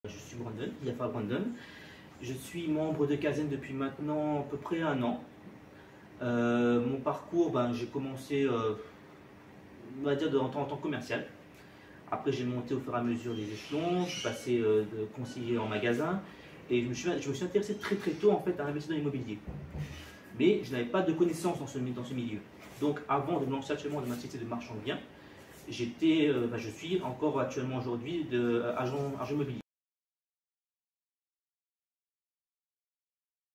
Je suis Brandon, Yafa Brandon. Je suis membre de Kaizen depuis maintenant à peu près un an. Mon parcours, j'ai commencé on va dire en tant que commercial. Après, j'ai monté au fur et à mesure des échelons. Je suis passé de conseiller en magasin et je me suis intéressé très très tôt en fait à investir dans l'immobilier. Mais je n'avais pas de connaissances dans ce milieu. Donc, avant de me lancer actuellement dans ma société de marchand de biens, je suis encore actuellement aujourd'hui agent immobilier.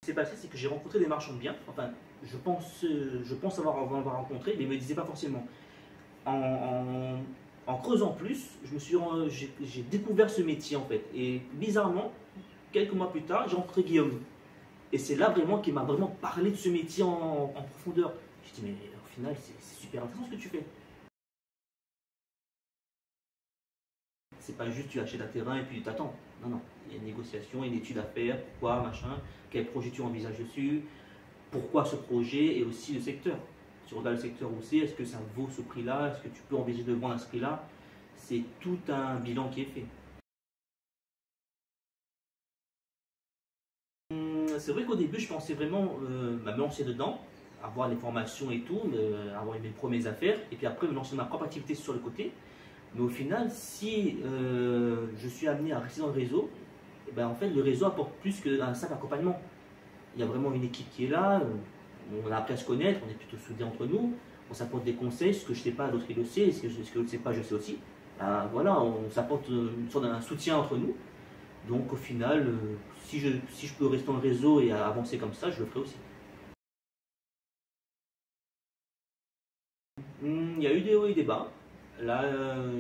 Ce qui s'est passé, c'est que j'ai rencontré des marchands de biens. Enfin, je pense avoir rencontré, mais ils ne me le disaient pas forcément. En creusant plus, j'ai découvert ce métier en fait. Et bizarrement, quelques mois plus tard, j'ai rencontré Guillaume. Et c'est là vraiment qu'il m'a vraiment parlé de ce métier en profondeur. Je dis, mais au final, c'est super intéressant ce que tu fais. C'est pas juste tu achètes un terrain et puis tu t'attends. Non, non. Il y a une négociation, une étude à faire, pourquoi, machin, quel projet tu envisages dessus, pourquoi ce projet et aussi le secteur. Tu regardes le secteur où c'est, est-ce que ça vaut ce prix-là, est-ce que tu peux envisager de vendre à ce prix-là. C'est tout un bilan qui est fait. C'est vrai qu'au début, je pensais vraiment me lancer dedans, avoir les formations et tout, avoir mes premières affaires, et puis après me lancer ma propre activité sur le côté. Mais au final, si je suis amené à rester dans le réseau, en fait, le réseau apporte plus qu'un simple accompagnement. Il y a vraiment une équipe qui est là, on a appris à se connaître, on est plutôt soudés entre nous, on s'apporte des conseils, ce que je ne sais pas, l'autre il le sait, ce que je ne sais pas, je sais aussi. Voilà, on s'apporte une sorte d'un soutien entre nous. Donc au final, si je peux rester dans le réseau et avancer comme ça, je le ferai aussi. Il y a eu des hauts et des bas. Là,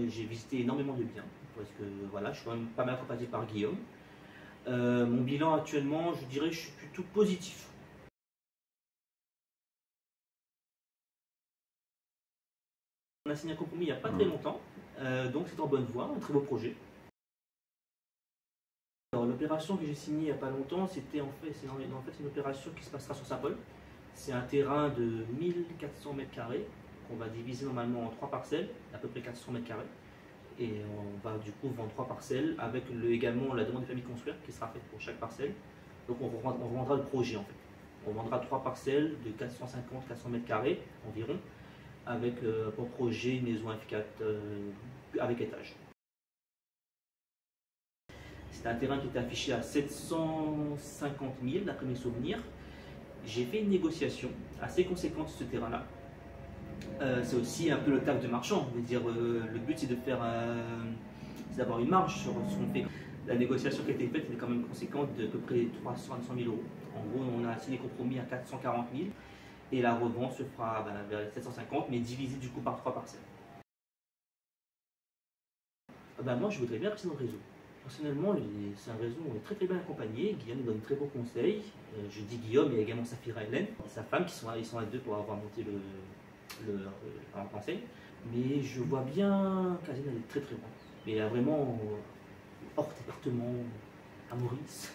j'ai visité énormément de biens, parce que voilà, je suis quand même pas mal accompagné par Guillaume. Mon bilan actuellement, je dirais que je suis plutôt positif. On a signé un compromis il n'y a pas très longtemps, donc c'est en bonne voie, un très beau projet. L'opération que j'ai signée il n'y a pas longtemps, c'est une opération qui se passera sur Saint-Paul. C'est un terrain de 1400 mètres carrés qu'on va diviser normalement en 3 parcelles, à peu près 400 mètres carrés. Et on va du coup vendre 3 parcelles avec également la demande des familles construire qui sera faite pour chaque parcelle. Donc on vendra le projet en fait. On vendra 3 parcelles de 450-400 mètres carrés environ avec pour projet une maison F4 avec étage. C'était un terrain qui était affiché à 750 000 d'après mes souvenirs. J'ai fait une négociation assez conséquente sur ce terrain-là. C'est aussi un peu le taf de marchand. Je veux dire, le but c'est c'est d'avoir une marge sur ce qu'on fait. La négociation qui a été faite était quand même conséquente de peu près 300 à 200 000 euros. En gros, on a signé compromis à 440 000 et la revente se fera vers les 750 mais divisée du coup par 3 parcelles. Moi, je voudrais bien rester dans le réseau. Personnellement, c'est un réseau où on est très très bien accompagné. Guillaume nous donne très bons conseils. Je dis Guillaume, il y a également Safira Hélène et sa femme qui sont là, ils sont à deux pour avoir monté en conseil. Mais je vois bien Kaizen aller très très loin. Mais il y a vraiment hors département à Maurice.